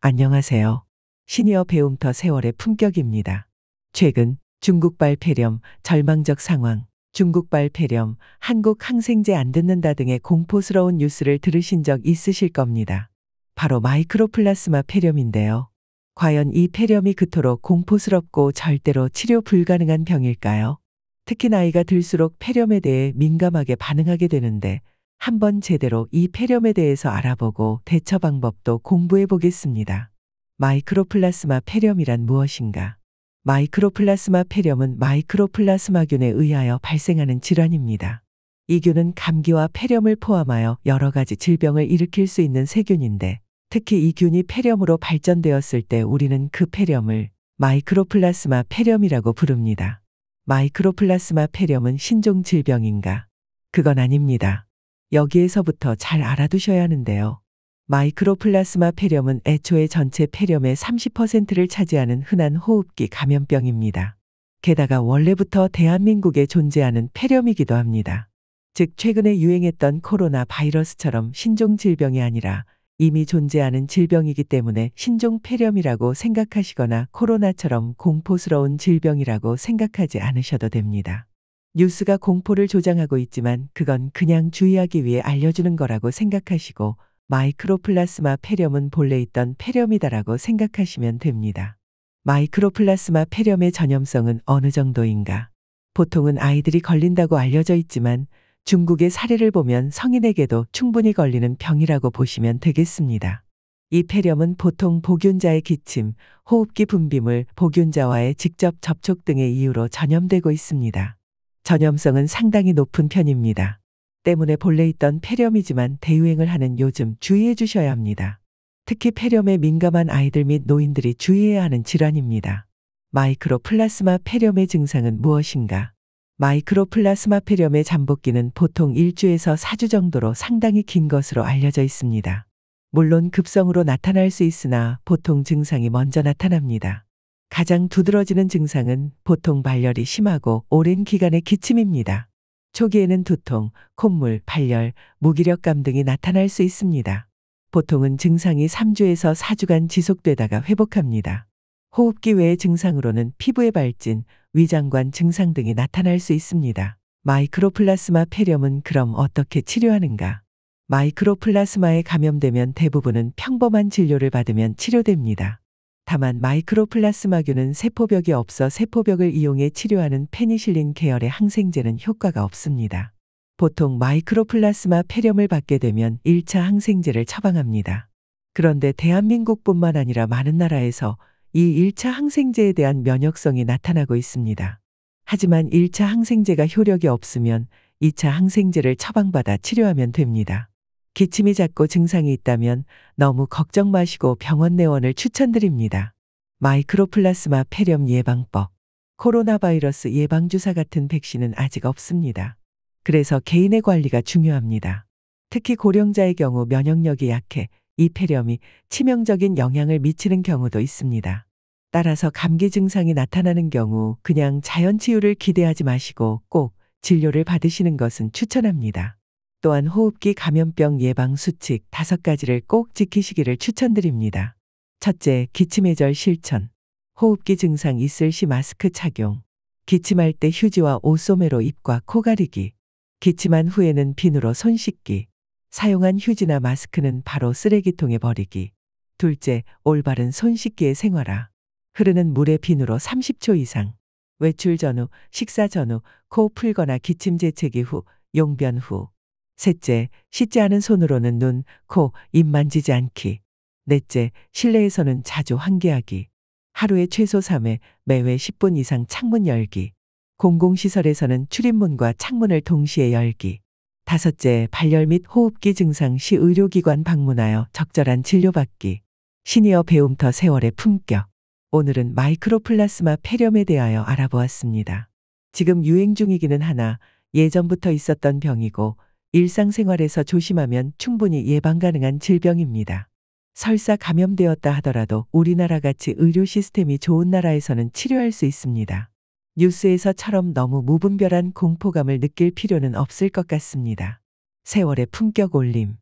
안녕하세요. 시니어 배움터 세월의 품격입니다. 최근 중국발 폐렴, 절망적 상황, 중국발 폐렴, 한국 항생제 안 듣는다 등의 공포스러운 뉴스를 들으신 적 있으실 겁니다. 바로 마이크로플라스마 폐렴인데요. 과연 이 폐렴이 그토록 공포스럽고 절대로 치료 불가능한 병일까요? 특히 나이가 들수록 폐렴에 대해 민감하게 반응하게 되는데 한번 제대로 이 폐렴에 대해서 알아보고 대처 방법도 공부해 보겠습니다. 마이크로플라스마 폐렴이란 무엇인가? 마이크로플라스마 폐렴은 마이크로플라스마균에 의하여 발생하는 질환입니다. 이 균은 감기와 폐렴을 포함하여 여러 가지 질병을 일으킬 수 있는 세균인데 특히 이 균이 폐렴으로 발전되었을 때 우리는 그 폐렴을 마이크로플라스마 폐렴이라고 부릅니다. 마이크로플라스마 폐렴은 신종 질병인가? 그건 아닙니다. 여기에서부터 잘 알아두셔야 하는데요. 마이크로플라스마 폐렴은 애초에 전체 폐렴의 30%를 차지하는 흔한 호흡기 감염병입니다. 게다가 원래부터 대한민국에 존재하는 폐렴이기도 합니다. 즉 최근에 유행했던 코로나 바이러스처럼 신종 질병이 아니라 이미 존재하는 질병이기 때문에 신종 폐렴이라고 생각하시거나 코로나처럼 공포스러운 질병이라고 생각하지 않으셔도 됩니다. 뉴스가 공포를 조장하고 있지만 그건 그냥 주의하기 위해 알려주는 거라고 생각하시고 마이크로플라스마 폐렴은 본래 있던 폐렴이다라고 생각하시면 됩니다. 마이크로플라스마 폐렴의 전염성은 어느 정도인가? 보통은 아이들이 걸린다고 알려져 있지만 중국의 사례를 보면 성인에게도 충분히 걸리는 병이라고 보시면 되겠습니다. 이 폐렴은 보통 보균자의 기침, 호흡기 분비물, 보균자와의 직접 접촉 등의 이유로 전염되고 있습니다. 전염성은 상당히 높은 편입니다. 때문에 본래 있던 폐렴이지만 대유행을 하는 요즘 주의해 주셔야 합니다. 특히 폐렴에 민감한 아이들 및 노인들이 주의해야 하는 질환입니다. 마이크로플라스마 폐렴의 증상은 무엇인가? 마이크로플라스마 폐렴의 잠복기는 보통 1주에서 4주 정도로 상당히 긴 것으로 알려져 있습니다. 물론 급성으로 나타날 수 있으나 보통 증상이 먼저 나타납니다. 가장 두드러지는 증상은 보통 발열이 심하고 오랜 기간의 기침입니다. 초기에는 두통, 콧물, 발열, 무기력감 등이 나타날 수 있습니다. 보통은 증상이 3주에서 4주간 지속되다가 회복합니다. 호흡기 외의 증상으로는 피부의 발진, 위장관 증상 등이 나타날 수 있습니다. 마이크로플라스마 폐렴은 그럼 어떻게 치료하는가? 마이크로플라스마에 감염되면 대부분은 평범한 진료를 받으면 치료됩니다. 다만 마이크로플라스마균은 세포벽이 없어 세포벽을 이용해 치료하는 페니실린 계열의 항생제는 효과가 없습니다. 보통 마이크로플라스마 폐렴을 받게 되면 1차 항생제를 처방합니다. 그런데 대한민국뿐만 아니라 많은 나라에서 이 1차 항생제에 대한 면역성이 나타나고 있습니다. 하지만 1차 항생제가 효력이 없으면 2차 항생제를 처방받아 치료하면 됩니다. 기침이 잦고 증상이 있다면 너무 걱정 마시고 병원 내원을 추천드립니다. 마이크로플라스마 폐렴 예방법. 코로나 바이러스 예방주사 같은 백신은 아직 없습니다. 그래서 개인의 관리가 중요합니다. 특히 고령자의 경우 면역력이 약해 이 폐렴이 치명적인 영향을 미치는 경우도 있습니다. 따라서 감기 증상이 나타나는 경우 그냥 자연치유를 기대하지 마시고 꼭 진료를 받으시는 것은 추천합니다. 또한 호흡기 감염병 예방 수칙 5가지를 꼭 지키시기를 추천드립니다. 첫째, 기침예절 실천. 호흡기 증상 있을 시 마스크 착용. 기침할 때 휴지와 옷소매로 입과 코 가리기. 기침한 후에는 비누로 손 씻기. 사용한 휴지나 마스크는 바로 쓰레기통에 버리기. 둘째, 올바른 손 씻기의 생활화. 흐르는 물에 비누로 30초 이상. 외출 전후, 식사 전후, 코 풀거나 기침 재채기 후, 용변 후. 셋째, 씻지 않은 손으로는 눈, 코, 입 만지지 않기. 넷째, 실내에서는 자주 환기하기. 하루에 최소 3회, 매회 10분 이상 창문 열기. 공공시설에서는 출입문과 창문을 동시에 열기. 다섯째, 발열 및 호흡기 증상 시 의료기관 방문하여 적절한 진료받기. 시니어 배움터 세월의 품격. 오늘은 마이크로플라스마 폐렴에 대하여 알아보았습니다. 지금 유행 중이기는 하나 예전부터 있었던 병이고 일상생활에서 조심하면 충분히 예방 가능한 질병입니다. 설사 감염되었다 하더라도 우리나라같이 의료 시스템이 좋은 나라에서는 치료할 수 있습니다. 뉴스에서처럼 너무 무분별한 공포감을 느낄 필요는 없을 것 같습니다. 세월의 품격 올림.